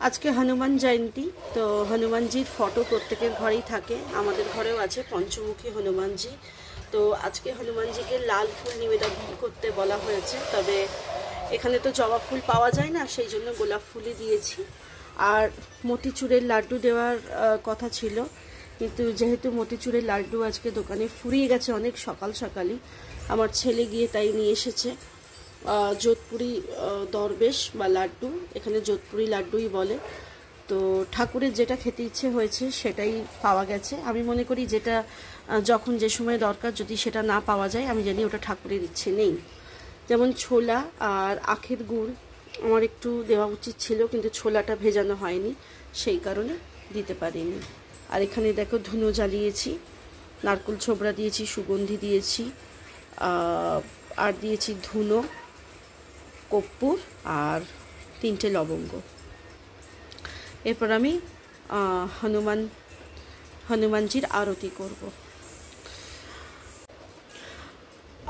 আজকে হনুমান জয়ন্তী। তো হনুমানজির ফটো প্রত্যেকের ঘরেই থাকে, আমাদের ঘরেও আছে পঞ্চমুখী হনুমানজি। তো আজকে হনুমানজিকে লাল ফুল নিবেদন করতে বলা হয়েছে, তবে এখানে তো জবা ফুল পাওয়া যায় না, সেই জন্য গোলাপ ফুলই দিয়েছি। আর মতিচুরের লাড্ডু দেওয়ার কথা ছিল, কিন্তু যেহেতু মতিচুরের লাড্ডু আজকে দোকানে ফুরিয়ে গেছে অনেক সকাল সকালই, আমার ছেলে গিয়ে তাই নিয়ে এসেছে যোধপুরি দরবেশ বা লাড্ডু, এখানে যোধপুরি লাড্ডুই বলে। তো ঠাকুরের যেটা খেতে ইচ্ছে হয়েছে সেটাই পাওয়া গেছে। আমি মনে করি যেটা যখন যে সময় দরকার, যদি সেটা না পাওয়া যায় আমি জানি ওটা ঠাকুরের ইচ্ছে নেই। যেমন ছোলা আর আখের গুড় আমার একটু দেওয়া উচিত ছিল, কিন্তু ছোলাটা ভেজানো হয়নি, সেই কারণে দিতে পারিনি। আর এখানে দেখো ধুনো জ্বালিয়েছি, নারকেল ছোবড়া দিয়েছি, সুগন্ধি দিয়েছি, আর দিয়েছি ধুনো, কর্পূর আর 3টে লবঙ্গ। এরপর আমি হনুমানজির আরতি করব।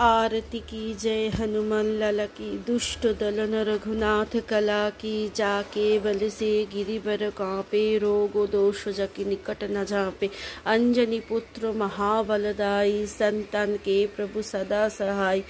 आरती की जय हनुमान लाला की, दुष्ट दलन रघुनाथ कला की, जाके बल से गिरिवर कांपे, रोग दोष जाके निकट न झाँपे, अंजनी पुत्र महाबलदाई, संतान के प्रभु सदा सहाय,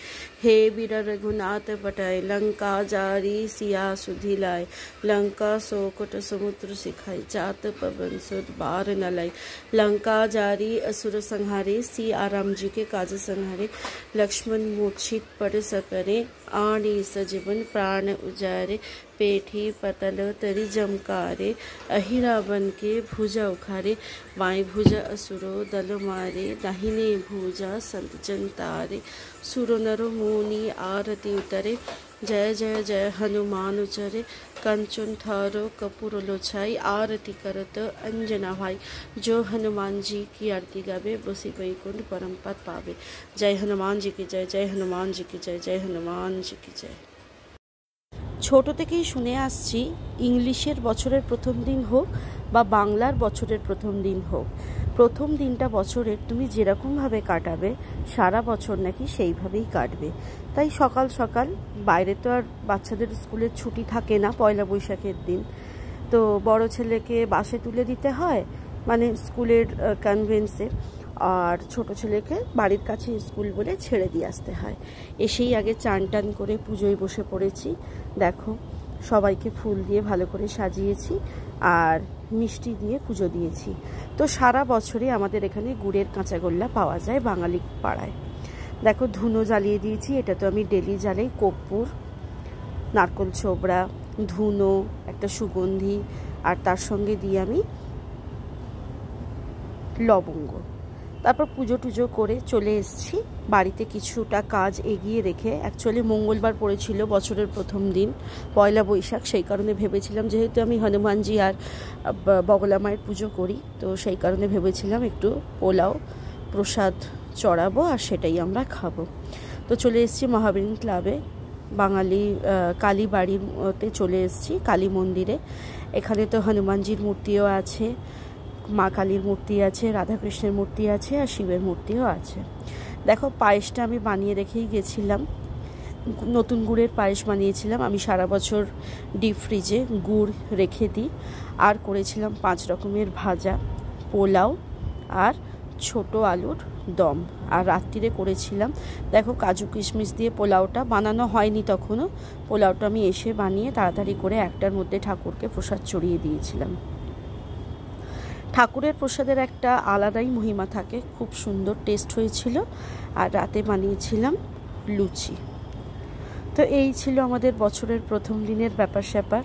हे वीर रघुनाथ पटाय, लंका जारी सिया सुधिलाय, लंका सोकट समुद्र सिखाय, जात पवन सुध बार न लाई, लंका जारी असुर संहारे, सिया राम जी के काज संहारे, लक्ष्मण मूर्छित पड़ सकरे, आनी सजीवन प्राण उजारे, पेठी पतल तरी जमकारे, अहिरावन के भुजा उखारे, बाएं भुजा असुरो दल मारे, दाहिने भुजा संत जन तारे, सुर नर मुनि आरती उतरे, जय जय जय हनुमान उचरे, कंचन थारो कपूर लोछाई, आरती करत अंजना भाई, जो हनुमान जी की आरती गावे बसी वैकुंठ परम पद पावे। जय हनुमान जी की जय, जय हनुमान जी की जय, जय हनुमान जी की जय। ছোট থেকেই শুনে আসছি ইংলিশের বছরের প্রথম দিন হোক বা বাংলার বছরের প্রথম দিন হোক, প্রথম দিনটা বছরের তুমি যেরকমভাবে কাটাবে সারা বছর নাকি সেইভাবেই কাটবে। তাই সকাল সকাল, বাইরে তো আর বাচ্চাদের স্কুলের ছুটি থাকে না পয়লা বৈশাখের দিন, তো বড় ছেলেকে বাসে তুলে দিতে হয়, মানে স্কুলের কনভেন্সে, আর ছোট ছেলেকে বাড়ির কাছে স্কুল বলে ছেড়ে দিয়ে আসতে হয়। এসেই আগে চান টান করে পুজোয় বসে পড়েছি। দেখো সবাইকে ফুল দিয়ে ভালো করে সাজিয়েছি আর মিষ্টি দিয়ে পুজো দিয়েছি। তো সারা বছরে আমাদের এখানে গুড়ের কাঁচাগোল্লা পাওয়া যায় বাঙালি পাড়ায়। দেখো ধুনো জ্বালিয়ে দিয়েছি, এটা তো আমি ডেলি জ্বালাই। কর্পূর, নারকেল ছোবড়া, ধুনো, একটা সুগন্ধি, আর তার সঙ্গে দিয়ে আমি লবঙ্গ। তারপর পুজো টুজো করে চলে এসেছি বাড়িতে, কিছুটা কাজ এগিয়ে রেখে। অ্যাকচুয়ালি মঙ্গলবার পড়েছিল বছরের প্রথম দিন, পয়লা বৈশাখ, সেই কারণে ভেবেছিলাম যেহেতু আমি হনুমানজি আর বগলা মায়ের পুজো করি, তো সেই কারণে ভেবেছিলাম একটু পোলাও প্রসাদ চড়াবো আর সেটাই আমরা খাবো। তো চলে এসেছি মহাবীর ক্লাবে, বাঙালি কালী বাড়িতে চলে এসেছি, কালী মন্দিরে। এখানে তো হনুমানজির মূর্তিও আছে, মা কালীর মূর্তি আছে, রাধাকৃষ্ণের মূর্তি আছে, আর শিবের মূর্তিও আছে। দেখো পায়েসটা আমি বানিয়ে রেখেই গেছিলাম, নতুন গুড়ের পায়েস বানিয়েছিলাম। আমি সারা বছর ডিপ ফ্রিজে গুড় রেখে দিই। আর করেছিলাম 5 রকমের ভাজা, পোলাও আর ছোট আলুর দম। আর রাত্রিরে করেছিলাম, দেখো কাজু কিশমিশ দিয়ে পোলাওটা বানানো হয়নি তখনও, পোলাওটা আমি এসে বানিয়ে তাড়াতাড়ি করে একটার মধ্যে ঠাকুরকে প্রসাদ চড়িয়ে দিয়েছিলাম। ঠাকুরের প্রসাদের একটা আলাদাই মহিমা থাকে, খুব সুন্দর টেস্ট হয়েছিল। আর রাতে বানিয়েছিলাম লুচি। তো এই ছিল আমাদের বছরের প্রথম দিনের ব্যাপার স্যাপার।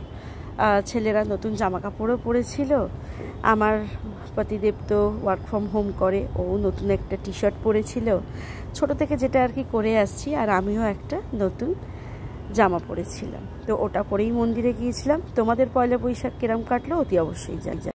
ছেলেরা নতুন জামা কাপড়ও পরেছিল। আমার পতিদেব তো ওয়ার্ক ফ্রম হোম করে, ও নতুন একটা টি শার্ট পরেছিল, ছোট থেকে যেটা আর কি করে আসছি। আর আমিও একটা নতুন জামা পরেছিলাম, তো ওটা পরেই মন্দিরে গিয়েছিলাম। তোমাদের পয়লা বৈশাখ কিরম কাটলো অতি অবশ্যই জানাবে।